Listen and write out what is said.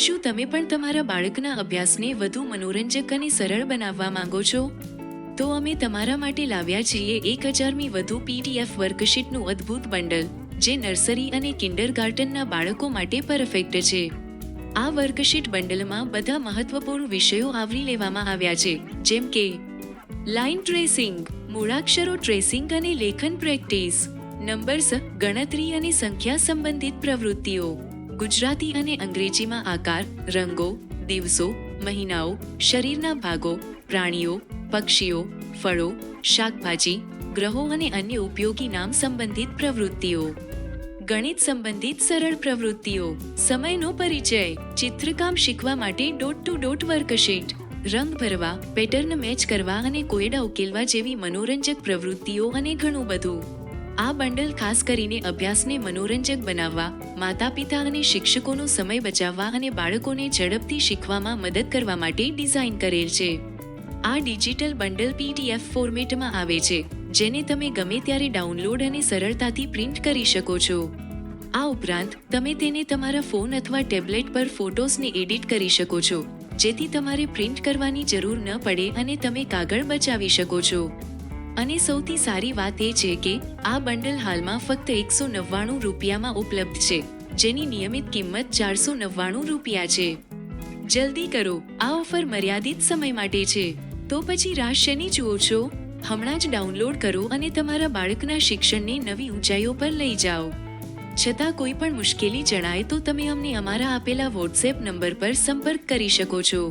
શું તમે પણ તમારા બાળકના અભ્યાસને વધુ મનોરંજક અને સરળ બનાવવા માંગો છો? તો અમે તમારા માટે લાવ્યા છીએ 1000મી વધુ PDF વર્કશીટનું અદ્ભુત બંડલ, જે નર્સરી અને કિન્ડરગાર્ટનના બાળકો માટે પરફેક્ટ છે. આ વર્કશીટ બંડલમાં બધા મહત્વપૂર્ણ વિષયો આવરી લેવામાં આવ્યા છે, જેમ કે લાઇન ટ્રેસિંગ, મૂળાક્ષરો ટ્રેસિંગ અને લેખન પ્રેક્ટિસ, નંબર્સ, ગણતરી અને સંખ્યા સંબંધિત પ્રવૃત્તિઓ, ગુજરાતી અને અંગ્રેજીમાં આકાર, રંગો, દિવસો, મહિનાઓ, શરીરના ભાગો, પ્રાણીઓ, પક્ષીઓ, ફળો, શાકભાજી, ગ્રહો અને અન્ય ઉપયોગી નામ સંબંધિત પ્રવૃત્તિઓ, ગણિત સંબંધિત સરળ પ્રવૃત્તિઓ, સમયનો પરિચય, ચિત્રકામ શીખવા માટે ડોટ ટુ ડોટ વર્કશીટ, રંગ ભરવા, પેટર્ન મેચ કરવા અને કોયડા ઉકેલવા જેવી મનોરંજક પ્રવૃત્તિઓ અને ઘણું બધું. આ બંડલ ખાસ કરીને અભ્યાસને મનોરંજક બનાવવા, માતાપિતા અને શિક્ષકોનો સમય બચાવવા અને બાળકોને ઝડપથી શીખવામાં મદદ કરવા માટે ડિઝાઇન કરેલ છે. આ ડિજિટલ બંડલ PDF ફોર્મેટમાં આવે છે, જેને તમે ગમે ત્યારે ડાઉનલોડ અને સરળતાથી પ્રિન્ટ કરી શકો છો. આ ઉપરાંત તમે તેને તમારા ફોન અથવા ટેબ્લેટ પર ફોટોઝને એડિટ કરી શકો છો, જેથી તમારે પ્રિન્ટ કરવાની જરૂર ન પડે અને તમે કાગળ બચાવી શકો છો. અને સૌથી સારી વાત એ છે કે આ બંડલ હાલમાં ફક્ત 199 રૂપિયામાં ઉપલબ્ધ છે, જેની નિયમિત કિંમત 499 રૂપિયા છે. જલ્દી કરો, આ ઓફર મર્યાદિત સમય માટે છે. તો પછી રાહ શેની જુઓ છો? હમણાં જ ડાઉનલોડ કરો અને તમારા બાળકના શિક્ષણને નવી ઊંચાઈઓ પર લઈ જાઓ. છતાં કોઈ પણ મુશ્કેલી જણાય તો તમે અમને અમારા આપેલા WhatsApp નંબર પર સંપર્ક કરી શકો છો.